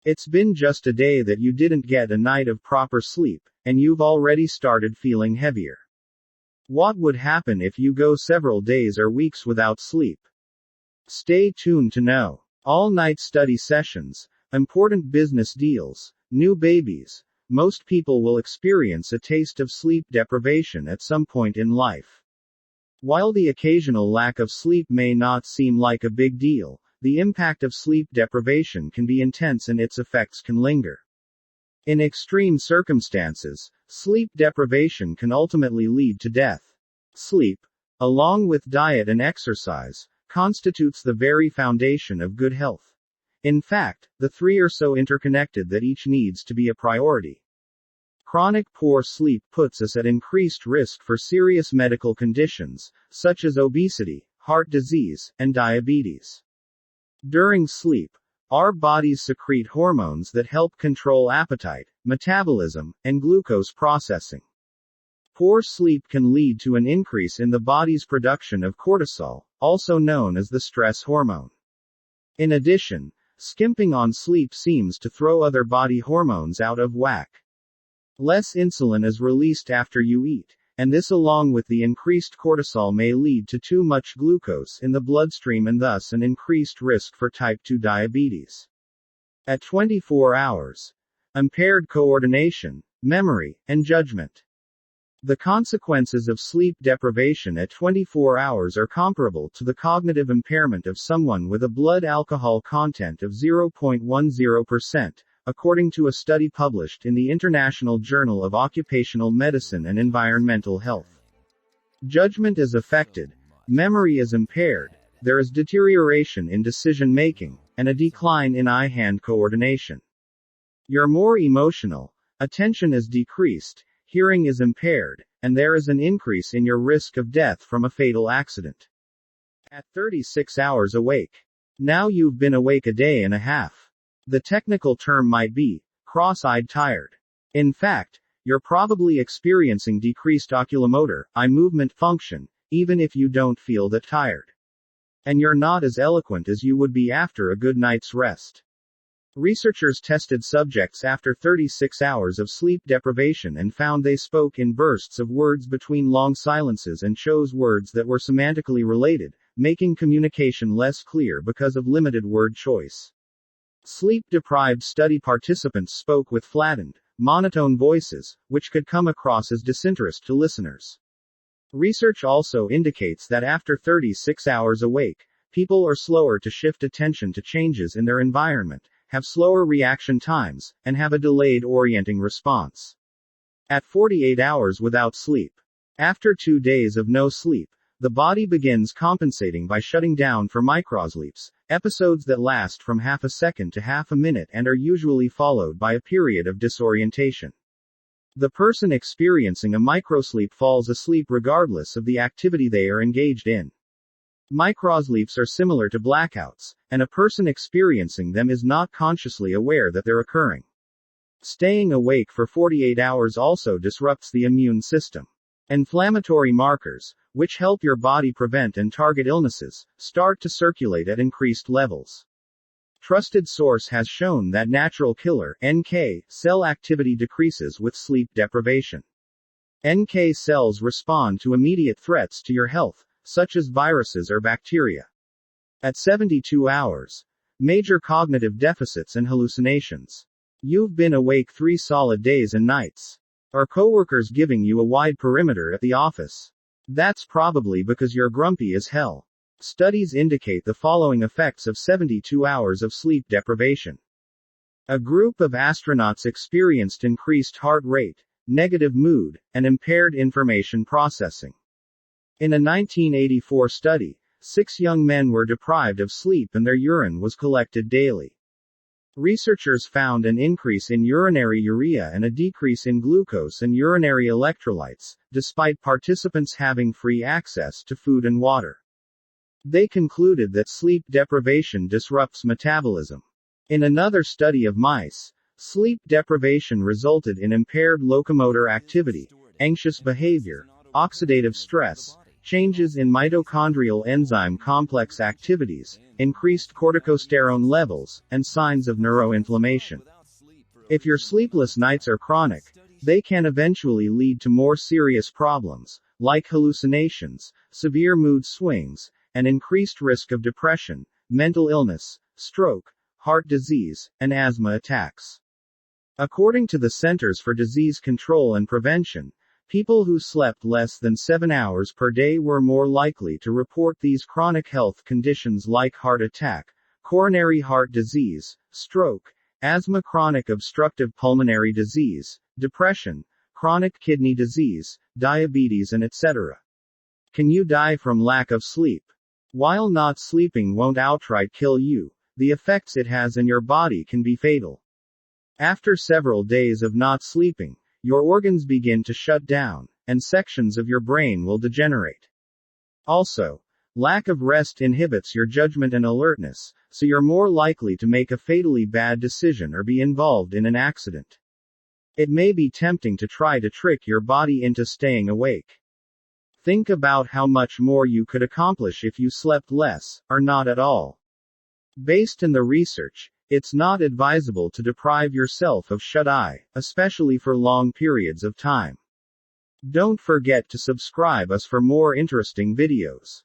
It's been just a day that you didn't get a night of proper sleep, and you've already started feeling heavier. What would happen if you go several days or weeks without sleep? Stay tuned to know. All-night study sessions, important business deals, new babies. Most people will experience a taste of sleep deprivation at some point in life. While the occasional lack of sleep may not seem like a big deal, the impact of sleep deprivation can be intense and its effects can linger. In extreme circumstances, sleep deprivation can ultimately lead to death. Sleep, along with diet and exercise, constitutes the very foundation of good health. In fact, the three are so interconnected that each needs to be a priority. Chronic poor sleep puts us at increased risk for serious medical conditions, such as obesity, heart disease, and diabetes. During sleep, our bodies secrete hormones that help control appetite, metabolism, and glucose processing. Poor sleep can lead to an increase in the body's production of cortisol, also known as the stress hormone. In addition, skimping on sleep seems to throw other body hormones out of whack. Less insulin is released after you eat, and this along with the increased cortisol may lead to too much glucose in the bloodstream and thus an increased risk for type 2 diabetes. At 24 hours, impaired coordination, memory, and judgment. The consequences of sleep deprivation at 24 hours are comparable to the cognitive impairment of someone with a blood alcohol content of 0.10%, according to a study published in the International Journal of Occupational Medicine and Environmental Health. Judgment is affected, memory is impaired, there is deterioration in decision-making, and a decline in eye-hand coordination. You're more emotional, attention is decreased, hearing is impaired, and there is an increase in your risk of death from a fatal accident. At 36 hours awake. Now you've been awake a day and a half. The technical term might be cross-eyed tired. In fact, you're probably experiencing decreased oculomotor, eye movement function, even if you don't feel that tired. And you're not as eloquent as you would be after a good night's rest. Researchers tested subjects after 36 hours of sleep deprivation and found they spoke in bursts of words between long silences and chose words that were semantically related, making communication less clear because of limited word choice. Sleep-deprived study participants spoke with flattened, monotone voices, which could come across as disinterest to listeners. Research also indicates that after 36 hours awake, people are slower to shift attention to changes in their environment, have slower reaction times, and have a delayed orienting response. At 48 hours without sleep. After 2 days of no sleep, the body begins compensating by shutting down for microsleeps, episodes that last from half a second to half a minute and are usually followed by a period of disorientation. The person experiencing a microsleep falls asleep regardless of the activity they are engaged in. Microsleeps are similar to blackouts, and a person experiencing them is not consciously aware that they're occurring. Staying awake for 48 hours also disrupts the immune system. Inflammatory markers, which help your body prevent and target illnesses, start to circulate at increased levels. Trusted source has shown that natural killer NK cell activity decreases with sleep deprivation. NK cells respond to immediate threats to your health, such as viruses or bacteria. At 72 hours, major cognitive deficits and hallucinations. You've been awake 3 solid days and nights. Are coworkers giving you a wide perimeter at the office? That's probably because you're grumpy as hell. Studies indicate the following effects of 72 hours of sleep deprivation. A group of astronauts experienced increased heart rate, negative mood, and impaired information processing. In a 1984 study, 6 young men were deprived of sleep and their urine was collected daily. Researchers found an increase in urinary urea and a decrease in glucose and urinary electrolytes, despite participants having free access to food and water. They concluded that sleep deprivation disrupts metabolism. In another study of mice, sleep deprivation resulted in impaired locomotor activity, anxious behavior, oxidative stress, changes in mitochondrial enzyme complex activities, increased corticosterone levels, and signs of neuroinflammation. If your sleepless nights are chronic, they can eventually lead to more serious problems, like hallucinations, severe mood swings, and increased risk of depression, mental illness, stroke, heart disease, and asthma attacks. According to the Centers for Disease Control and Prevention, people who slept less than 7 hours per day were more likely to report these chronic health conditions like heart attack, coronary heart disease, stroke, asthma, chronic obstructive pulmonary disease, depression, chronic kidney disease, diabetes, and etc. Can you die from lack of sleep? While not sleeping won't outright kill you, the effects it has in your body can be fatal. After several days of not sleeping, your organs begin to shut down, and sections of your brain will degenerate. Also, lack of rest inhibits your judgment and alertness, so you're more likely to make a fatally bad decision or be involved in an accident. It may be tempting to try to trick your body into staying awake. Think about how much more you could accomplish if you slept less, or not at all. Based on the research, it's not advisable to deprive yourself of shut-eye, especially for long periods of time. Don't forget to subscribe us for more interesting videos.